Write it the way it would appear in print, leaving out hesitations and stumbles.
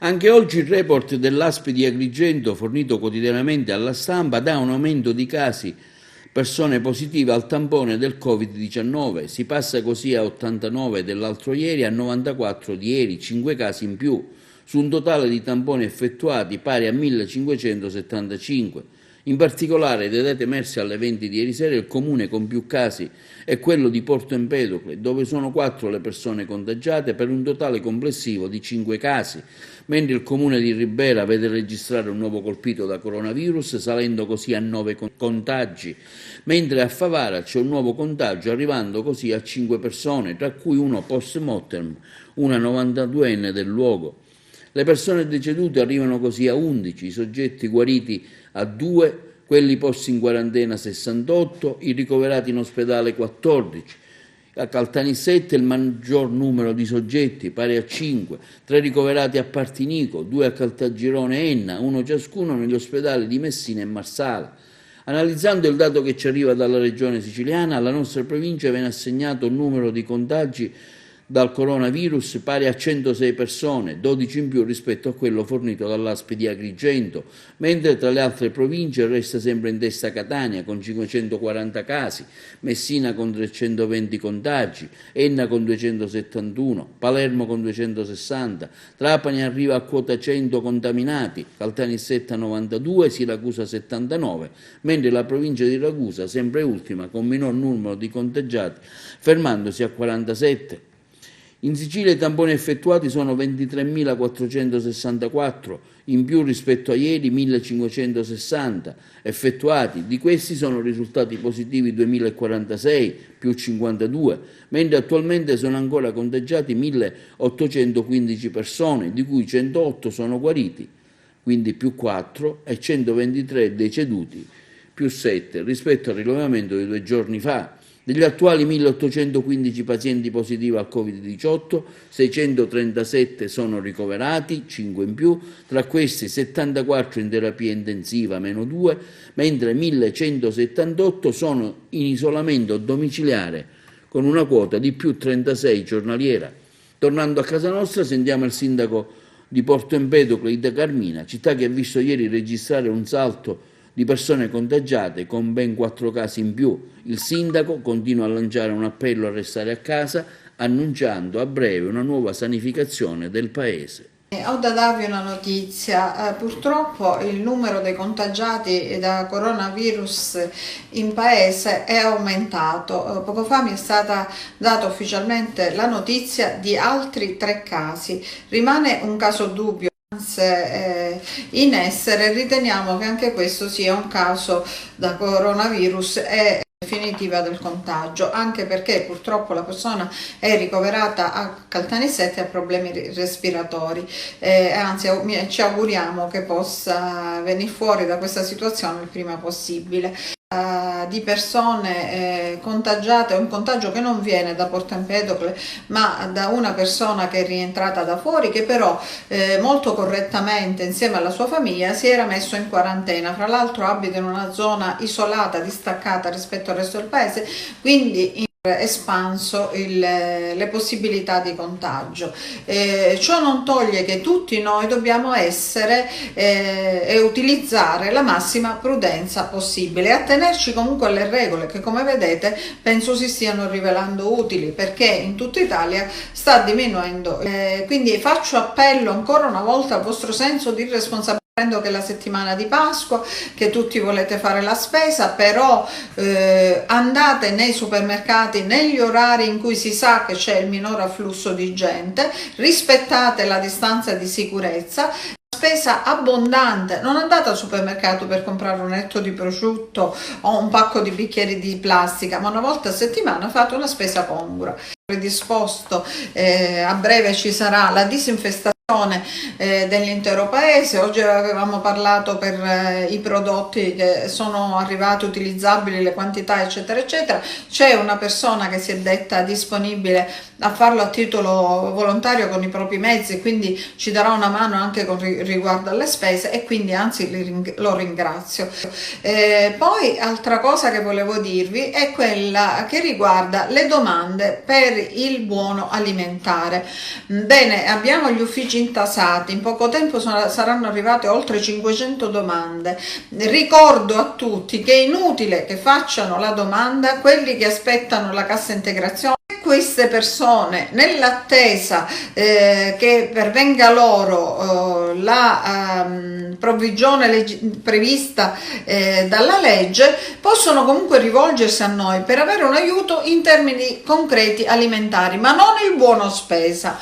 Anche oggi il report dell'ASP di Agrigento, fornito quotidianamente alla stampa, dà un aumento di casi, persone positive al tampone del Covid-19. Si passa così a 89 dell'altro ieri a 94 di ieri, 5 casi in più, su un totale di tamponi effettuati pari a 1575. In particolare, dai dati emersi alle 20 di ieri sera, il comune con più casi è quello di Porto Empedocle, dove sono 4 le persone contagiate per un totale complessivo di 5 casi, mentre il comune di Ribera vede registrare un nuovo colpito da coronavirus, salendo così a 9 contagi, mentre a Favara c'è un nuovo contagio, arrivando così a 5 persone, tra cui uno post mortem, una 92enne del luogo. Le persone decedute arrivano così a 11, i soggetti guariti a 2, quelli posti in quarantena 68, i ricoverati in ospedale 14. A Caltanissette il maggior numero di soggetti, pari a 5, 3 ricoverati a Partinico, 2 a Caltagirone e Enna, 1 ciascuno negli ospedali di Messina e Marsala. Analizzando il dato che ci arriva dalla regione siciliana, alla nostra provincia viene assegnato un numero di contagi dal coronavirus pari a 106 persone, 12 in più rispetto a quello fornito dall'ASP di Agrigento, mentre tra le altre province resta sempre in testa Catania con 540 casi, Messina con 320 contagi, Enna con 271, Palermo con 260, Trapani arriva a quota 100 contaminati, Caltanissetta 92, Siracusa 79, mentre la provincia di Ragusa, sempre ultima, con minor numero di contagiati, fermandosi a 47. In Sicilia i tamponi effettuati sono 23.464, in più rispetto a ieri 1.560 effettuati, di questi sono risultati positivi 2.046, più 52, mentre attualmente sono ancora contagiati 1.815 persone, di cui 108 sono guariti, quindi più 4, e 123 deceduti, più 7, rispetto al rilevamento di 2 giorni fa. Degli attuali 1.815 pazienti positivi al Covid-18, 637 sono ricoverati, 5 in più, tra questi 74 in terapia intensiva, meno 2, mentre 1.178 sono in isolamento domiciliare, con una quota di più 36 giornaliera. Tornando a casa nostra, sentiamo il sindaco di Porto Empedocle, Ida Carmina, città che ha visto ieri registrare un salto di persone contagiate con ben 4 casi in più. Il sindaco continua a lanciare un appello a restare a casa, annunciando a breve una nuova sanificazione del paese. Ho da darvi una notizia, purtroppo il numero dei contagiati da coronavirus in paese è aumentato. Poco fa mi è stata data ufficialmente la notizia di altri 3 casi, rimane un caso dubbio in essere, riteniamo che anche questo sia un caso da coronavirus e definitiva del contagio, anche perché purtroppo la persona è ricoverata a Caltanissette e ha problemi respiratori, anzi ci auguriamo che possa venire fuori da questa situazione il prima possibile. Di persone contagiate, un contagio che non viene da Porto Empedocle ma da una persona che è rientrata da fuori, che però molto correttamente insieme alla sua famiglia si era messo in quarantena. Fra l'altro abita in una zona isolata, distaccata rispetto al resto del paese, quindi espanso le possibilità di contagio. Ciò non toglie che tutti noi dobbiamo essere e utilizzare la massima prudenza possibile e attenerci comunque alle regole che, come vedete, penso si stiano rivelando utili, perché in tutta Italia sta diminuendo. Quindi faccio appello ancora una volta al vostro senso di responsabilità. Che è la settimana di Pasqua, che tutti volete fare la spesa, però andate nei supermercati negli orari in cui si sa che c'è il minor afflusso di gente, rispettate la distanza di sicurezza. Spesa abbondante, non andate al supermercato per comprare un etto di prosciutto o un pacco di bicchieri di plastica, ma una volta a settimana fate una spesa congrua. Predisposto, a breve ci sarà la disinfestazione dell'intero paese. Oggi avevamo parlato per i prodotti che sono arrivati utilizzabili, le quantità eccetera eccetera. C'è una persona che si è detta disponibile a farlo a titolo volontario con i propri mezzi, quindi ci darà una mano anche con riguardo alle spese, e quindi anzi lo ringrazio. Poi altra cosa che volevo dirvi è quella che riguarda le domande per il buono alimentare. Bene, abbiamo gli uffici intasati, in poco tempo saranno arrivate oltre 500 domande. Ricordo a tutti che è inutile che facciano la domanda quelli che aspettano la cassa integrazione. Queste persone, nell'attesa che pervenga loro la provvigione prevista dalla legge, possono comunque rivolgersi a noi per avere un aiuto in termini concreti alimentari, ma non il buono spesa.